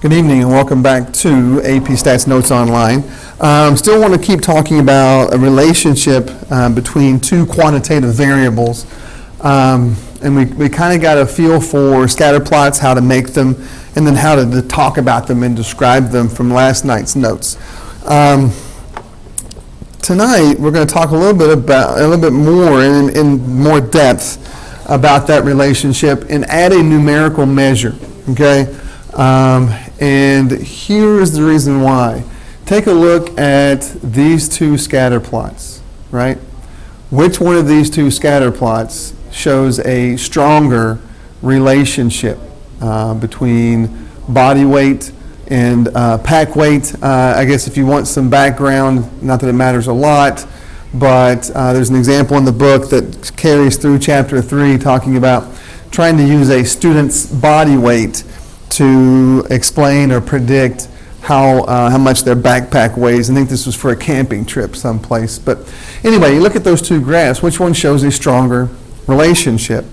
Good evening and welcome back to AP Stats Notes Online. Still want to keep talking about a relationship between two quantitative variables. And we kind of got a feel for scatter plots, how to make them, and then how to talk about them and describe them from last night's notes. Tonight we're going to talk a little bit more in more depth about that relationship and add a numerical measure. Okay. And here is the reason why. Take a look at these two scatter plots, right? Which one of these two scatter plots shows a stronger relationship between body weight and pack weight? I guess if you want some background, not that it matters a lot, but there's an example in the book that carries through chapter 3 talking about trying to use a student's body weight to explain or predict how much their backpack weighs. I think this was for a camping trip someplace. But anyway, you look at those two graphs. Which one shows a stronger relationship?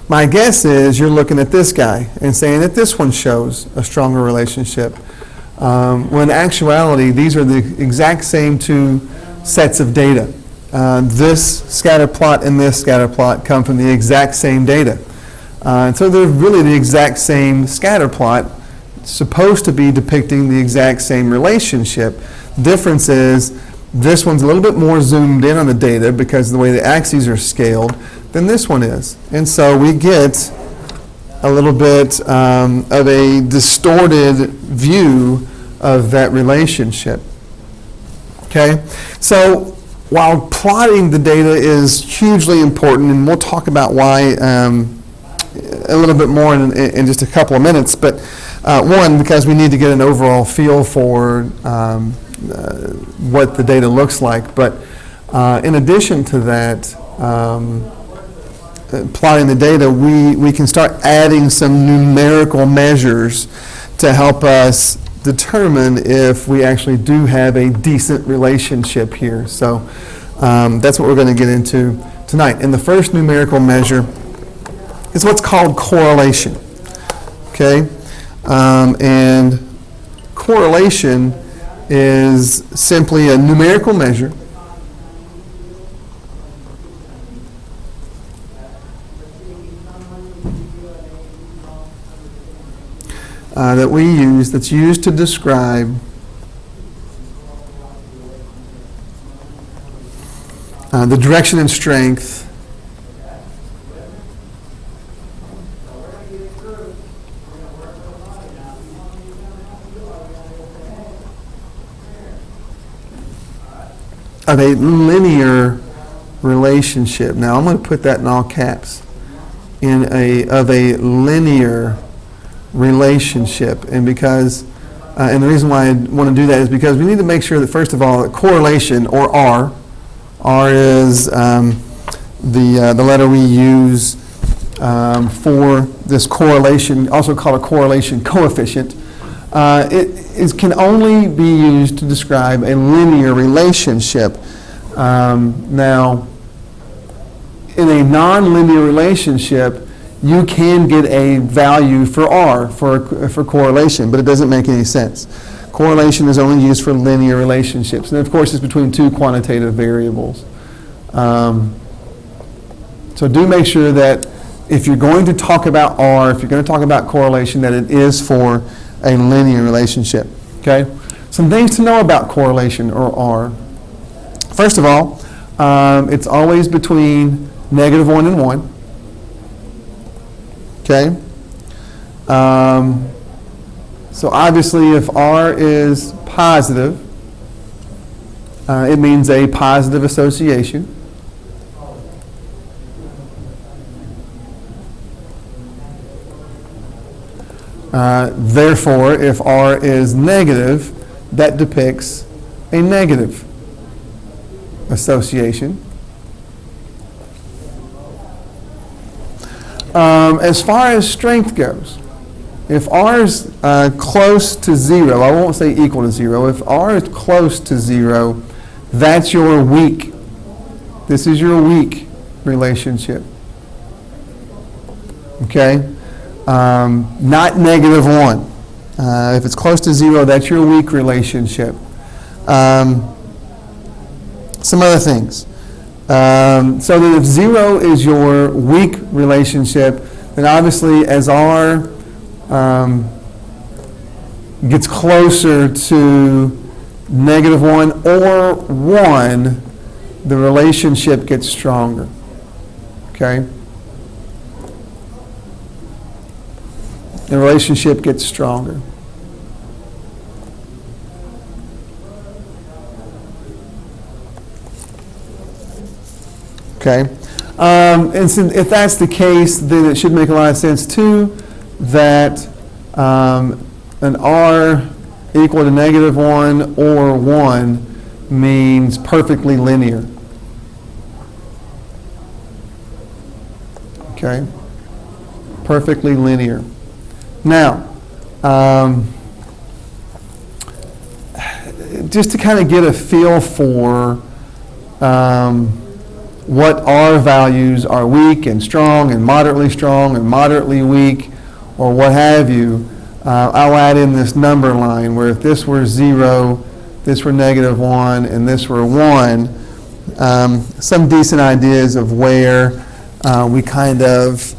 My guess is you're looking at this guy and saying that this one shows a stronger relationship. When in actuality, these are the exact same two sets of data. This scatter plot and this scatter plot come from the exact same data. And so they're really the exact same scatter plot, supposed to be depicting the exact same relationship. Difference is this one's a little bit more zoomed in on the data because of the way the axes are scaled than this one is. And so we get a little bit of a distorted view of that relationship. Okay? So while plotting the data is hugely important, and we'll talk about why a little bit more in just a couple of minutes, but one, because we need to get an overall feel for what the data looks like, but in addition to that, plotting the data, we can start adding some numerical measures to help us determine if we actually do have a decent relationship here. So that's what we're going to get into tonight. And the first numerical measure is what's called correlation. Okay? And correlation is simply a numerical measure that's used to describe the direction and strength of a linear relationship. Now I'm going to put that in all caps. Of a linear relationship, and because and the reason why I want to do that is because we need to make sure that first of all that correlation, or R is the letter we use for this correlation, also called a correlation coefficient. It can only be used to describe a linear relationship. Now, in a nonlinear relationship, you can get a value for R for correlation, but it doesn't make any sense. Correlation is only used for linear relationships, and of course, it's between two quantitative variables. So do make sure that if you're going to talk about R, if you're going to talk about correlation, that it is for a linear relationship. Okay? Some things to know about correlation, or R. First of all, it's always between -1 and 1. Okay? So obviously if R is positive, it means a positive association. Therefore, if R is negative, that depicts a negative association. As far as strength goes, if R is close to 0, I won't say equal to 0, if R is close to 0, that's your weak. This is your weak relationship. Okay? Not -1. If it's close to 0, that's your weak relationship. Some other things. So that if 0 is your weak relationship, then obviously as R gets closer to -1 or 1, the relationship gets stronger. Okay? The relationship gets stronger. Okay? And so if that's the case, then it should make a lot of sense too that an R equal to -1 or 1 means perfectly linear. Okay? Perfectly linear. Now, just to kind of get a feel for what R values are weak and moderately weak, or what have you, I'll add in this number line where if this were 0, this were -1, and this were 1, some decent ideas of where we kind of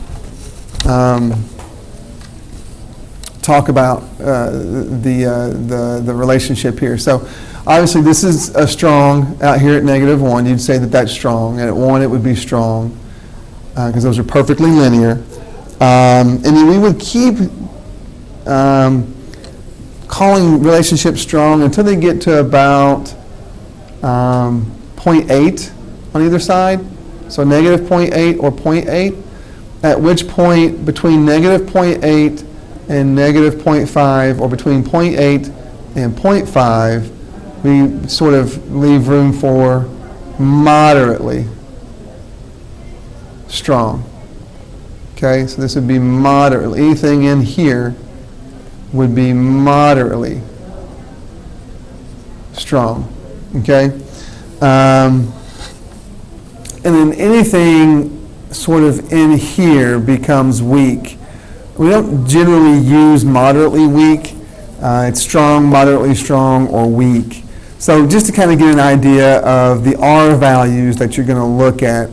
talk about the relationship here. So obviously this is a strong out here at -1. You'd say that that's strong, and at 1 it would be strong because those are perfectly linear. And then we would keep calling relationships strong until they get to about 0.8 on either side. So -0.8 or 0.8, at which point between -0.8 and -0.5, or between 0.8 and 0.5, we sort of leave room for moderately strong. Okay, so this would be moderately, anything in here would be moderately strong. Okay? And then anything sort of in here becomes weak. We don't generally use moderately weak. It's strong, moderately strong, or weak. So just to kind of get an idea of the R values that you're going to look at,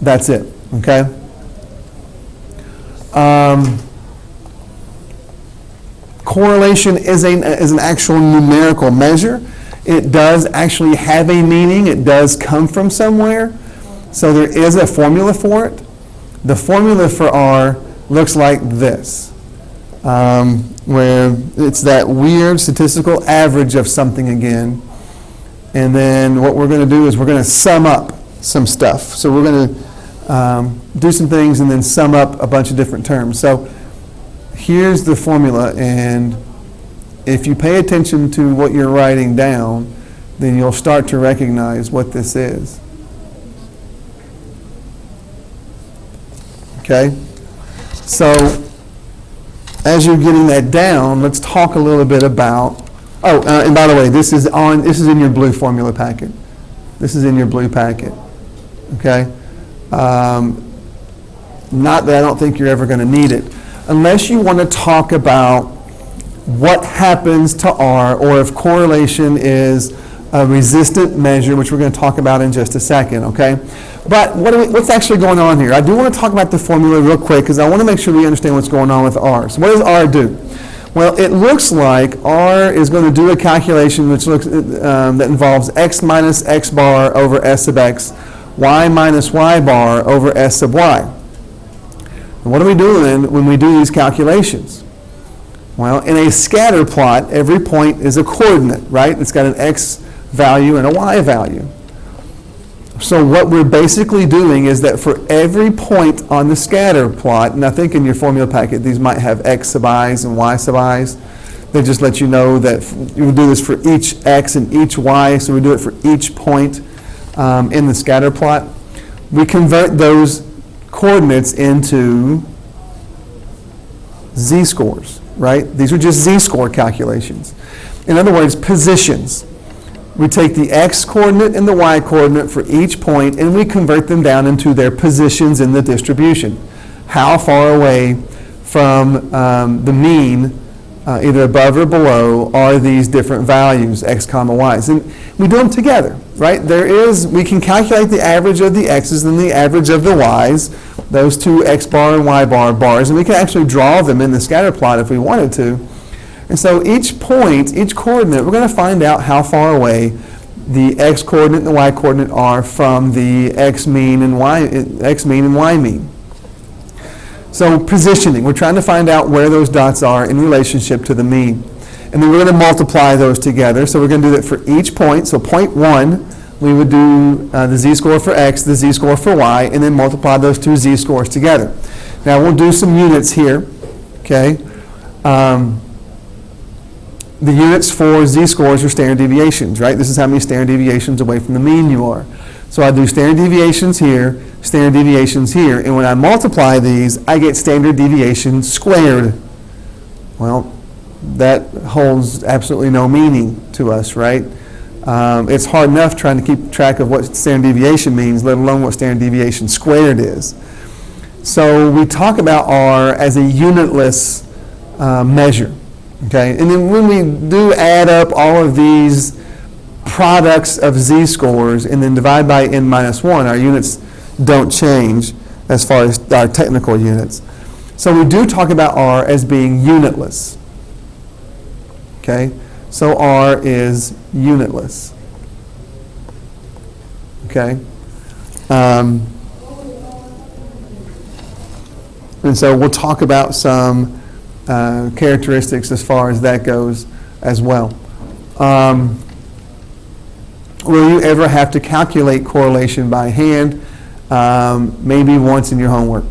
that's it, okay? Correlation is an actual numerical measure. It does actually have a meaning. It does come from somewhere. So there is a formula for it. The formula for R looks like this, where it's that weird statistical average of something again. And then what we're going to do is we're going to sum up some stuff. So we're going to do some things and then sum up a bunch of different terms. So here's the formula, and if you pay attention to what you're writing down, then you'll start to recognize what this is. Okay? So as you're getting that down, let's talk a little bit about, and by the way, this is in your blue formula packet. This is in your blue packet. Okay? Not that I don't think you're ever going to need it, unless you want to talk about what happens to R, or if correlation is a resistant measure, which we're going to talk about in just a second, okay? But what's actually going on here? I do want to talk about the formula real quick because I want to make sure we understand what's going on with R. So what does R do? Well, it looks like R is going to do a calculation which looks that involves x minus x bar over s sub x, y minus y bar over s sub y. And what are we doing when we do these calculations? Well, in a scatter plot, every point is a coordinate, right? It's got an x value and a y value. So what we're basically doing is that for every point on the scatter plot, and I think in your formula packet these might have x sub i's and y sub i's. They just let you know that you will do this for each x and each y, so we do it for each point in the scatter plot. We convert those coordinates into z-scores, right? These are just z-score calculations. In other words, positions. We take the x-coordinate and the y-coordinate for each point, and we convert them down into their positions in the distribution. How far away from the mean, either above or below, are these different values, x comma y's. And we do them together, right? We can calculate the average of the x's and the average of the y's, those two x bar and y bar bars, and we can actually draw them in the scatter plot if we wanted to. And so each point, each coordinate, we're going to find out how far away the x coordinate and the y coordinate are from the x mean and y mean. So positioning, we're trying to find out where those dots are in relationship to the mean. And then we're going to multiply those together. So we're going to do that for each point. So point 1, we would do the z-score for x, the z-score for y, and then multiply those two z-scores together. Now we'll do some units here, okay? The units for z-scores are standard deviations, right? This is how many standard deviations away from the mean you are. So I do standard deviations here, standard deviations here, and when I multiply these, I get standard deviation squared. Well, that holds absolutely no meaning to us, right? It's hard enough trying to keep track of what standard deviation means, let alone what standard deviation squared is. So we talk about R as a unitless measure, okay? And then when we do add up all of these products of z-scores and then divide by n minus 1, our units don't change as far as our technical units. So we do talk about R as being unitless. Okay? So R is unitless. Okay? And so we'll talk about some characteristics as far as that goes as well. Will you ever have to calculate correlation by hand? Maybe once in your homework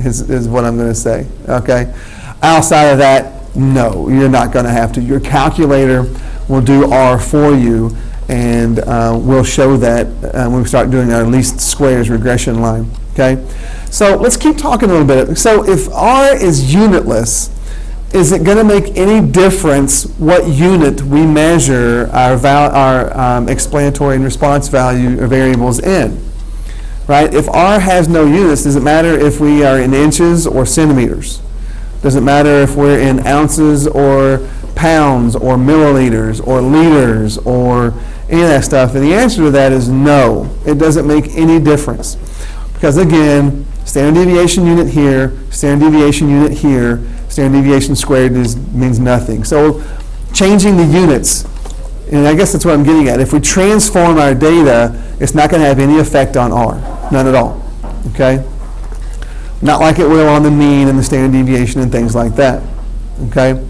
is what I'm going to say. Okay. Outside of that, no, you're not going to have to. Your calculator will do R for you, and we'll show that when we start doing our least squares regression line. Okay. So let's keep talking a little bit. So if R is unitless, is it going to make any difference what unit we measure our explanatory and response value or variables in? Right? If R has no units, does it matter if we are in inches or centimeters? Does it matter if we're in ounces or pounds or milliliters or liters or any of that stuff? And the answer to that is no. It doesn't make any difference. Because again, standard deviation unit here, standard deviation unit here, standard deviation squared means nothing. So changing the units, and I guess that's what I'm getting at. If we transform our data, it's not going to have any effect on R. None at all. Okay? Not like it will on the mean and the standard deviation and things like that. Okay?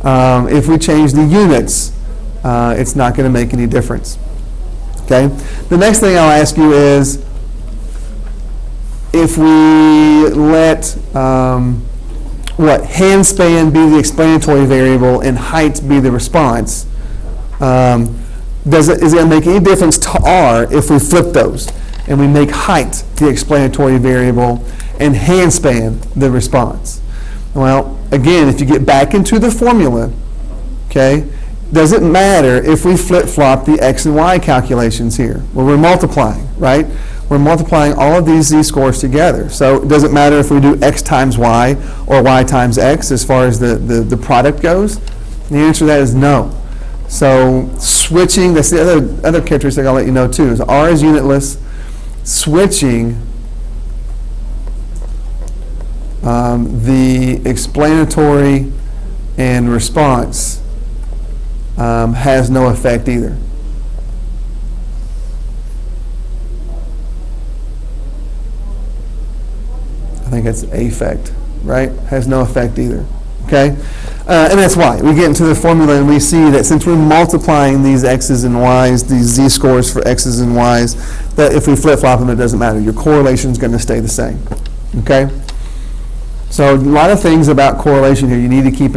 If we change the units, it's not going to make any difference. Okay? The next thing I'll ask you is, if we let hand span be the explanatory variable and height be the response, is it going to make any difference to R if we flip those and we make height the explanatory variable and hand span the response? Well, again, if you get back into the formula, okay, does it matter if we flip-flop the x and y calculations here? Well, we're multiplying, right? We're multiplying all of these z-scores together. So it doesn't matter if we do x times y or y times x as far as the product goes. The answer to that is no. So switching, that's the other characteristic I'll let you know too, is R is unitless. Switching the explanatory and response has no effect either. I think it's affect, right? Has no effect either. Okay? And that's why. We get into the formula and we see that since we're multiplying these x's and y's, these z-scores for x's and y's, that if we flip-flop them, it doesn't matter. Your correlation is going to stay the same. Okay? So a lot of things about correlation here you need to keep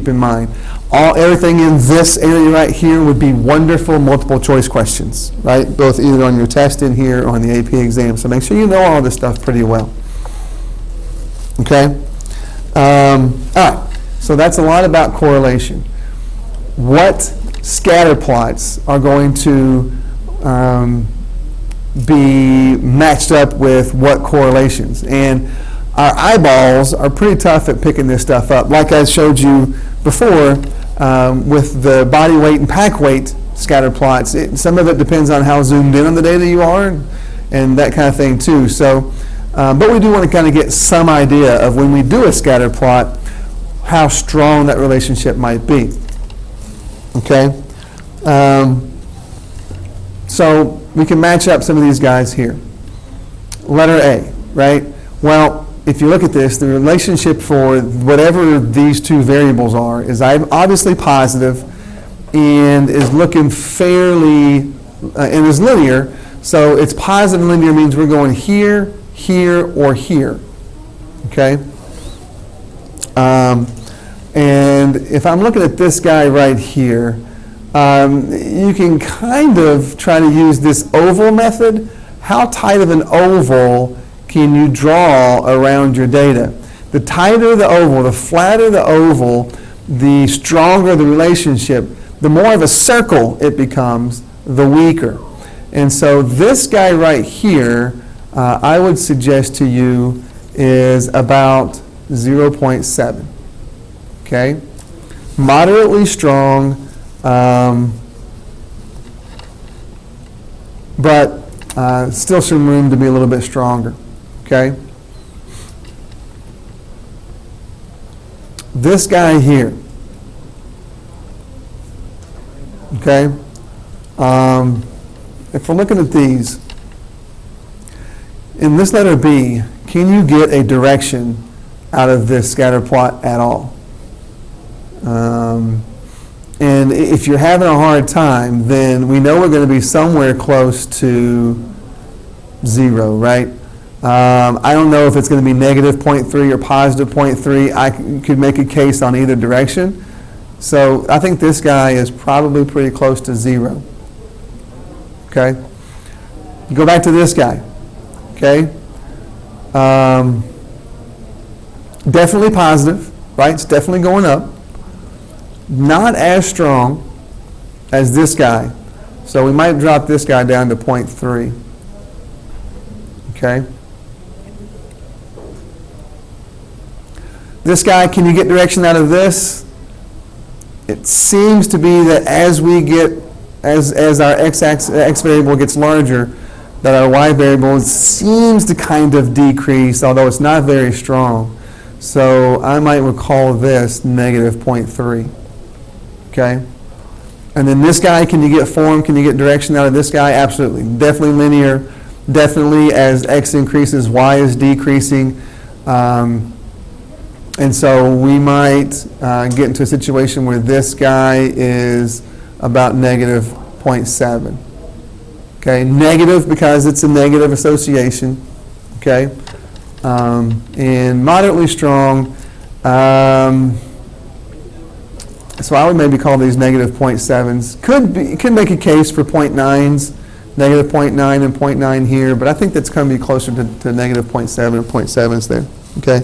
in mind. Everything in this area right here would be wonderful multiple choice questions, right? Both either on your test in here or on the AP exam. So make sure you know all this stuff pretty well. Okay? All right. So that's a lot about correlation. What scatter plots are going to be matched up with what correlations? And our eyeballs are pretty tough at picking this stuff up. Like I showed you before with the body weight and pack weight scatter plots, some of it depends on how zoomed in on the data you are and that kind of thing too. So, but we do want to kind of get some idea of when we do a scatter plot, how strong that relationship might be. Okay? So we can match up some of these guys here. Letter A, right? Well, if you look at this, the relationship for whatever these two variables are is obviously positive and is looking fairly, and is linear. So it's positive and linear means we're going here, here, or here. Okay? And if I'm looking at this guy right here, you can kind of try to use this oval method. How tight of an oval can you draw around your data? The tighter the oval, the flatter the oval, the stronger the relationship. The more of a circle it becomes, the weaker. And so this guy right here, I would suggest to you is about 0.7. Okay? Moderately strong, but still some room to be a little bit stronger. Okay? This guy here. Okay? If we're looking at these, in this letter B, can you get a direction out of this scatter plot at all? And if you're having a hard time, then we know we're going to be somewhere close to 0, right? I don't know if it's going to be negative 0.3 or positive 0.3. I could make a case on either direction. So I think this guy is probably pretty close to 0. Okay? Go back to this guy. Okay? Definitely positive, right? It's definitely going up. Not as strong as this guy. So we might drop this guy down to 0.3. Okay? This guy, can you get direction out of this? It seems to be that as we get, as our x variable gets larger, that our y variable seems to kind of decrease, although it's not very strong. So I might recall this negative 0.3. Okay? And then this guy, can you get form? Can you get direction out of this guy? Absolutely. Definitely linear. Definitely as x increases, y is decreasing. And so we might get into a situation where this guy is about negative 0.7. Okay, negative because it's a negative association. Okay, and moderately strong. So I would maybe call these negative 0.7s. Could make a case for 0.9s, negative 0.9 and 0.9 here, but I think that's going to be closer to negative 0.7 or 0.7s there. Okay.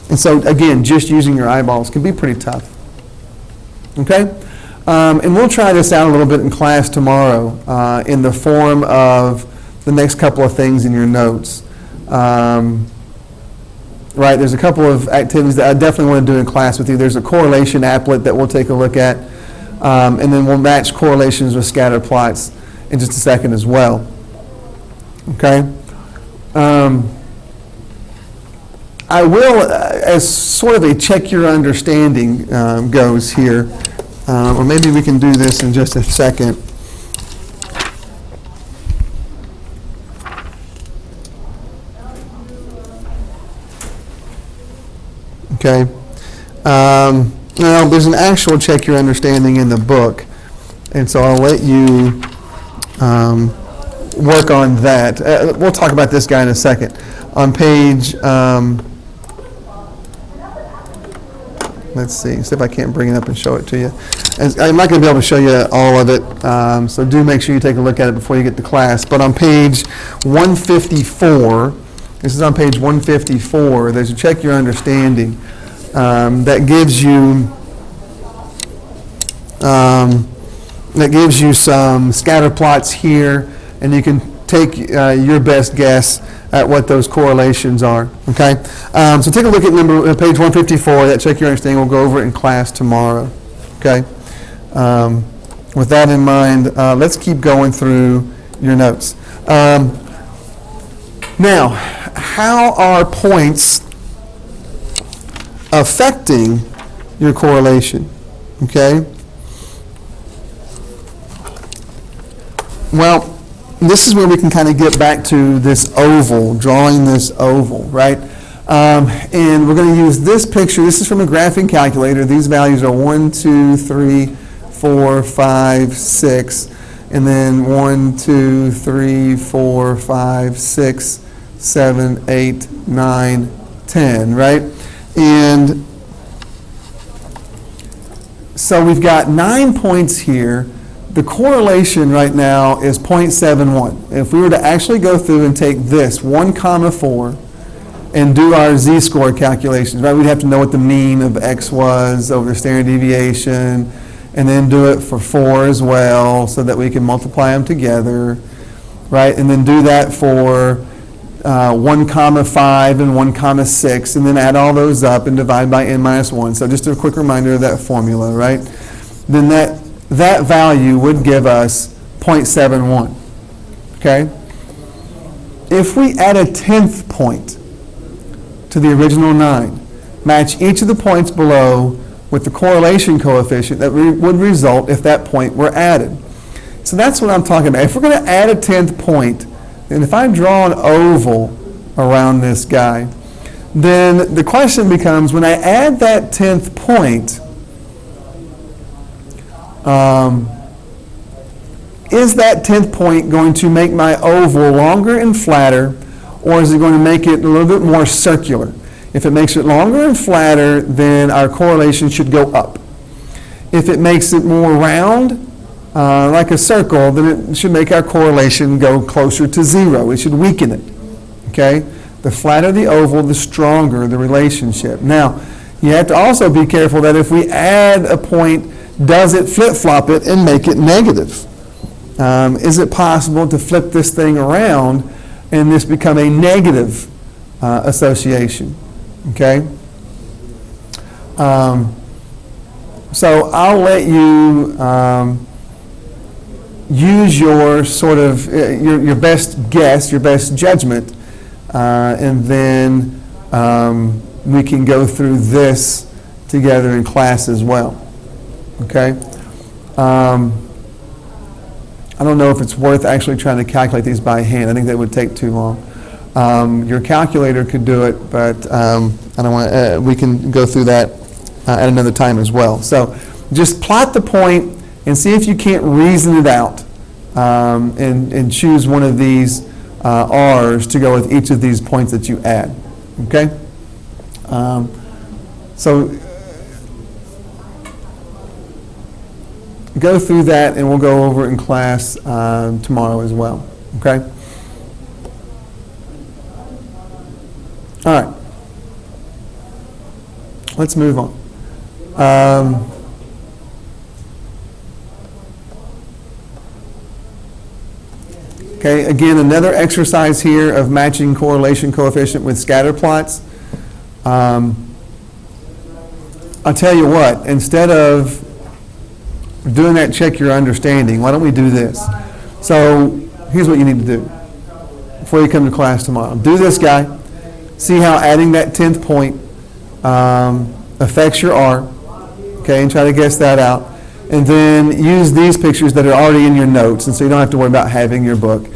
And so, again, just using your eyeballs can be pretty tough. Okay? And we'll try this out a little bit in class tomorrow in the form of the next couple of things in your notes. Right, there's a couple of activities that I definitely want to do in class with you. There's a correlation applet that we'll take a look at, and then we'll match correlations with scatter plots in just a second as well. Okay? I will, as sort of a check your understanding goes here, or maybe we can do this in just a second. Okay. Now, there's an actual check your understanding in the book, and so I'll let you work on that. We'll talk about this guy in a second. On page, let's see if I can't bring it up and show it to you. I'm not going to be able to show you all of it, so do make sure you take a look at it before you get to class. But on page 154, this is on page 154, there's a check your understanding that gives you some scatter plots here, and you can take your best guess at what those correlations are, okay? So take a look at page 154, that check your understanding. We'll go over it in class tomorrow, okay? With that in mind, let's keep going through your notes. Now, how are points affecting your correlation, okay? Well, this is where we can kind of get back to this oval, drawing this oval, right? And we're going to use this picture. This is from a graphing calculator. These values are 1, 2, 3, 4, 5, 6, and then 1, 2, 3, 4, 5, 6, 7, 8, 9, 10, right? And so we've got 9 points here. The correlation right now is 0.71. If we were to actually go through and take this 1, 4 and do our z-score calculations, right? We'd have to know what the mean of x was over the standard deviation, and then do it for 4 as well so that we can multiply them together, right? And then do that for 1, 5 and 1, 6, and then add all those up and divide by n minus 1. So just a quick reminder of that formula, right? Then that value would give us 0.71, okay? If we add a 10th point to the original 9, match each of the points below with the correlation coefficient that would result if that point were added. So that's what I'm talking about. If we're going to add a 10th point, and if I draw an oval around this guy, then the question becomes, when I add that 10th point, is that 10th point going to make my oval longer and flatter, or is it going to make it a little bit more circular? If it makes it longer and flatter, then our correlation should go up. If it makes it more round, like a circle, then it should make our correlation go closer to 0. It should weaken it, okay? The flatter the oval, the stronger the relationship. Now, you have to also be careful that if we add a point, does it flip-flop it and make it negative? Is it possible to flip this thing around and this become a negative association? Okay? So I'll let you use your sort of your best guess, your best judgment, and then we can go through this together in class as well. Okay? I don't know if it's worth actually trying to calculate these by hand. I think that would take too long. Your calculator could do it, but I don't want. We can go through that at another time as well. So just plot the point and see if you can't reason it out, and choose one of these R's to go with each of these points that you add. Okay. So go through that, and we'll go over it in class tomorrow as well. Okay. All right. Let's move on. Okay, again, another exercise here of matching correlation coefficient with scatter plots. I'll tell you what, instead of doing that check your understanding, why don't we do this? So here's what you need to do before you come to class tomorrow. Do this guy. See how adding that 10th point affects your R, okay, and try to guess that out. And then use these pictures that are already in your notes, and so you don't have to worry about having your book.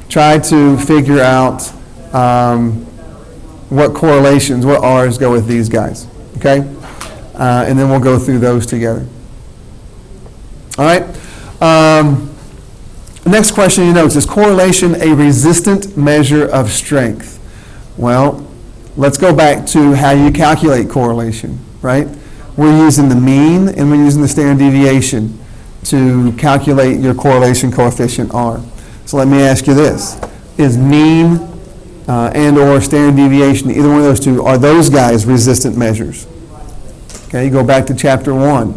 Try to figure out what correlations, what R's go with these guys, okay? And then we'll go through those together. All right? The next question in your notes, is correlation a resistant measure of strength? Well, let's go back to how you calculate correlation, right? We're using the mean and we're using the standard deviation to calculate your correlation coefficient R. So let me ask you this. Is mean and or standard deviation, either one of those two, are those guys resistant measures? Okay, you go back to chapter 1.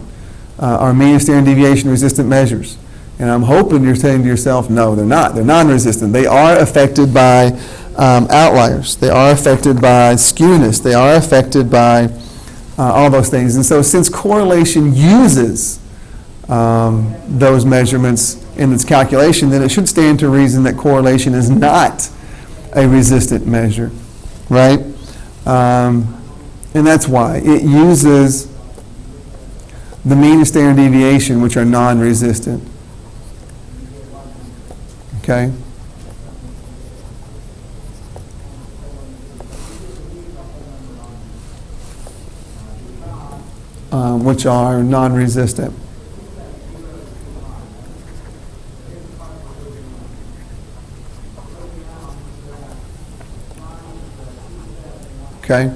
Are mean and standard deviation resistant measures? And I'm hoping you're saying to yourself, no, they're not. They're non-resistant. They are affected by outliers. They are affected by skewness. They are affected by all those things. And so since correlation uses those measurements in its calculation, then it should stand to reason that correlation is not a resistant measure, right? And that's why. It uses the mean and standard deviation, which are non-resistant. Okay? Which are non-resistant. Okay?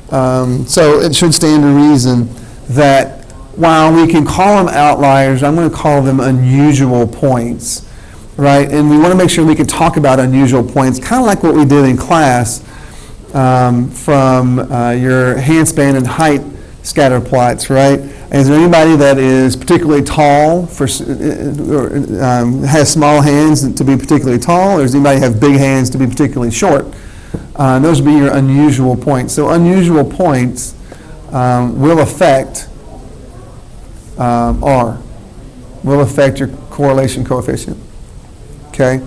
So it should stand to reason that while we can call them outliers, I'm going to call them unusual points, right? And we want to make sure we can talk about unusual points, kind of like what we did in class from your handspan and height scatter plots, right? Is there anybody that is particularly tall or has small hands to be particularly tall, or does anybody have big hands to be particularly short? Those would be your unusual points. So unusual points will affect R, will affect your correlation coefficient. Okay.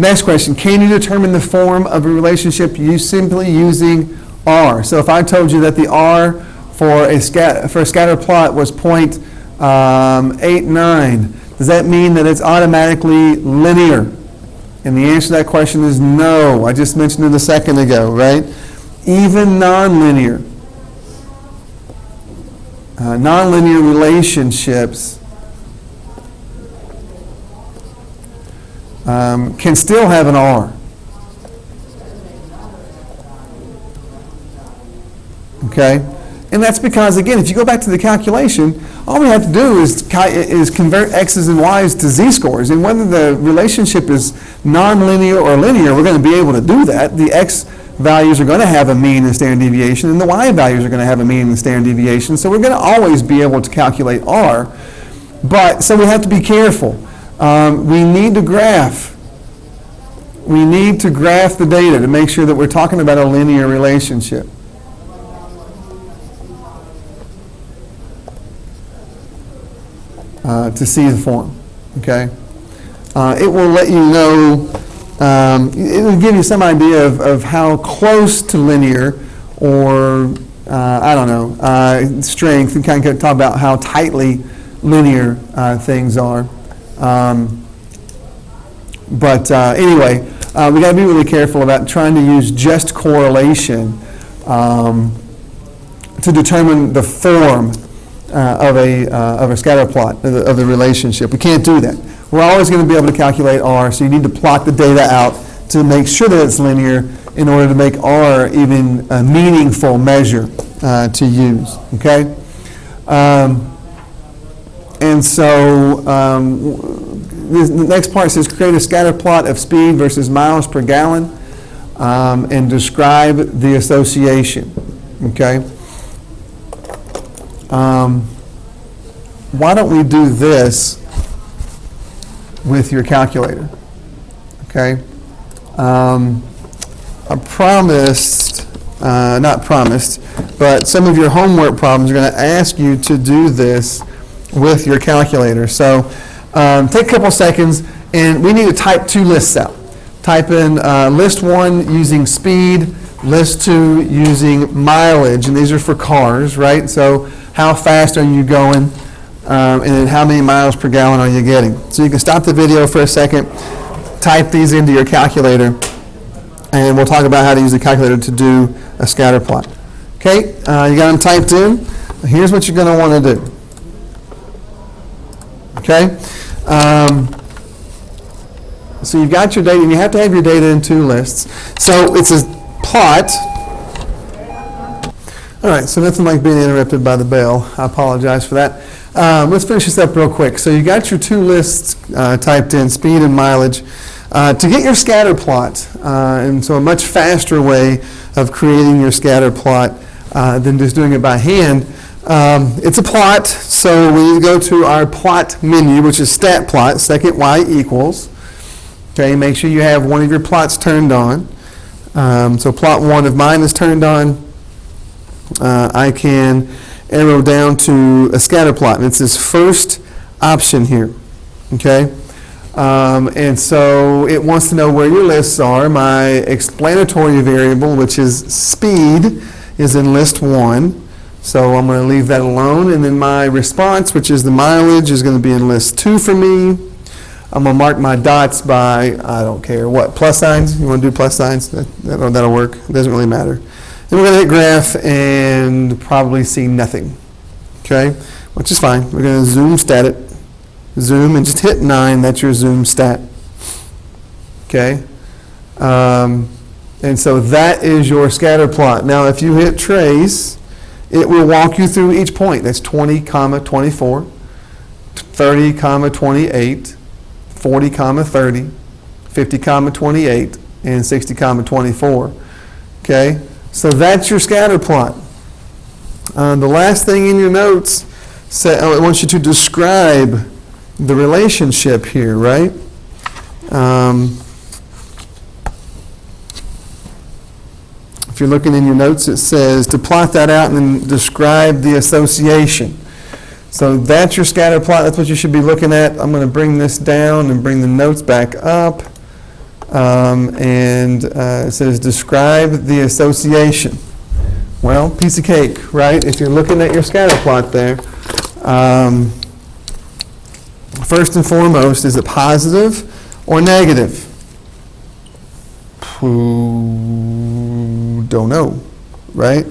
Next question, can you determine the form of a relationship simply using R? So if I told you that the R for a scatter plot was 0.89, does that mean that it's automatically linear? And the answer to that question is no. I just mentioned it a second ago, right? Even nonlinear relationships can still have an R. Okay? And that's because, again, if you go back to the calculation, all we have to do is convert x's and y's to z-scores. And whether the relationship is nonlinear or linear, we're going to be able to do that. The x values are going to have a mean and standard deviation, and the y values are going to have a mean and standard deviation. So we're going to always be able to calculate R. But, so we have to be careful. We need to graph. We need to graph the data to make sure that we're talking about a linear relationship. To see the form, okay? It will let you know, it will give you some idea of how close to linear or, I don't know, strength, and kind of talk about how tightly linear things are. Anyway, we got to be really careful about trying to use just correlation to determine the form of a scatter plot of the relationship. We can't do that. We're always going to be able to calculate R, so you need to plot the data out to make sure that it's linear in order to make R even a meaningful measure to use. Okay? The next part says create a scatter plot of speed versus miles per gallon and describe the association. Okay? Why don't we do this with your calculator? Okay? I promised, not promised, but some of your homework problems are going to ask you to do this with your calculator. So take a couple seconds, and we need to type two lists out. Type in list 1 using speed, list 2 using mileage, and these are for cars, right? So how fast are you going, and then how many miles per gallon are you getting? So you can stop the video for a second, type these into your calculator, and we'll talk about how to use the calculator to do a scatter plot. Okay, you got them typed in. Here's what you're going to want to do. Okay, so you've got your data, and you have to have your data in two lists. So it's a plot. All right, so nothing like being interrupted by the bell. I apologize for that. Let's finish this up real quick. So you got your two lists typed in, speed and mileage. To get your scatter plot, and so a much faster way of creating your scatter plot than just doing it by hand, It's a plot, so we need to go to our plot menu, which is stat plot, second y equals. Okay, make sure you have one of your plots turned on. So plot 1 of mine is turned on. I can arrow down to a scatter plot, and it's this first option here. Okay, and so it wants to know where your lists are. My explanatory variable, which is speed, is in list 1. So I'm going to leave that alone. And then my response, which is the mileage, is going to be in list 2 for me. I'm going to mark my dots by, I don't care, what, plus signs? You want to do plus signs? That'll work. It doesn't really matter. Then we're going to hit graph and probably see nothing. Okay? Which is fine. We're going to zoom stat it. Zoom and just hit 9. That's your zoom stat. Okay? And so that is your scatter plot. Now, if you hit trace, it will walk you through each point. That's 20, 24, 30, 28, 40, 30, 50, 28, and 60, 24. Okay? So that's your scatter plot. The last thing in your notes, it wants you to describe the relationship here, right? If you're looking in your notes, it says to plot that out and then describe the association. So that's your scatter plot. That's what you should be looking at. I'm going to bring this down and bring the notes back up. It says describe the association. Well, piece of cake, right? If you're looking at your scatter plot there, first and foremost, is it positive or negative? Don't know, right?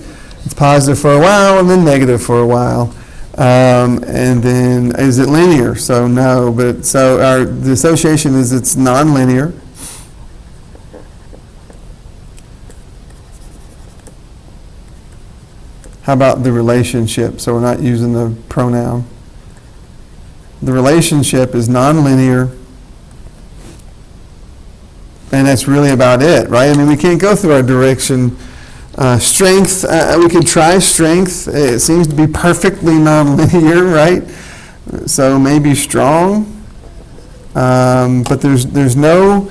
It's positive for a while and then negative for a while. And then is it linear? So no, but so the association is it's nonlinear. How about the relationship? So we're not using the pronoun. The relationship is nonlinear. And that's really about it, right? I mean, we can't go through our direction. Strength, we could try strength. It seems to be perfectly nonlinear, right? So maybe strong. But there's no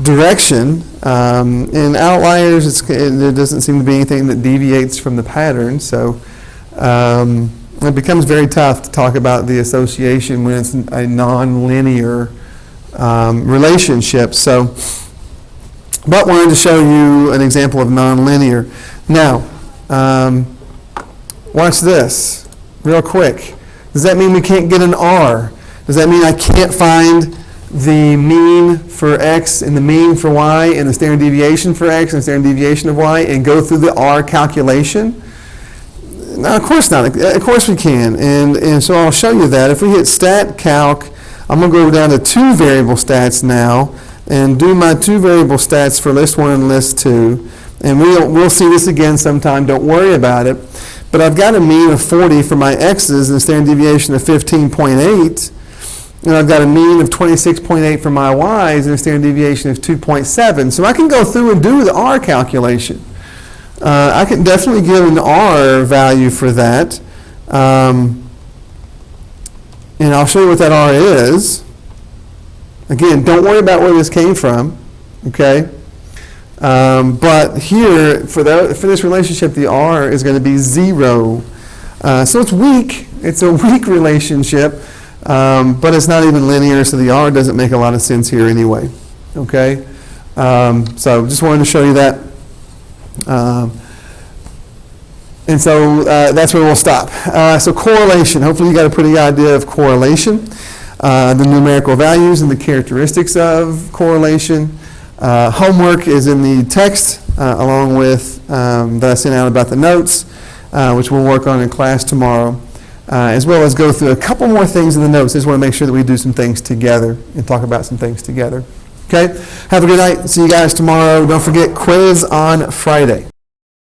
direction. In outliers, there doesn't seem to be anything that deviates from the pattern. So it becomes very tough to talk about the association when it's a nonlinear relationship. So, but wanted to show you an example of nonlinear. Now, watch this real quick. Does that mean we can't get an R? Does that mean I can't find the mean for X and the mean for Y and the standard deviation for X and the standard deviation of Y and go through the R calculation? No, of course not. Of course we can. And so I'll show you that. If we hit stat calc, I'm going to go down to 2 variable stats now and do my 2 variable stats for list 1 and list 2. And we'll see this again sometime. Don't worry about it. But I've got a mean of 40 for my X's and a standard deviation of 15.8. And I've got a mean of 26.8 for my Y's and a standard deviation of 2.7. So I can go through and do the R calculation. I can definitely give an R value for that. And I'll show you what that R is. Again, don't worry about where this came from, okay? But here, for this relationship, the R is going to be 0. So it's weak. It's a weak relationship, but it's not even linear, so the R doesn't make a lot of sense here anyway, okay? So just wanted to show you that. And so that's where we'll stop. So correlation, hopefully you got a pretty idea of correlation, the numerical values and the characteristics of correlation. Homework is in the text along with that I sent out about the notes, which we'll work on in class tomorrow, as well as go through a couple more things in the notes. I just want to make sure that we do some things together and talk about some things together. Okay? Have a good night. See you guys tomorrow. Don't forget quiz on Friday.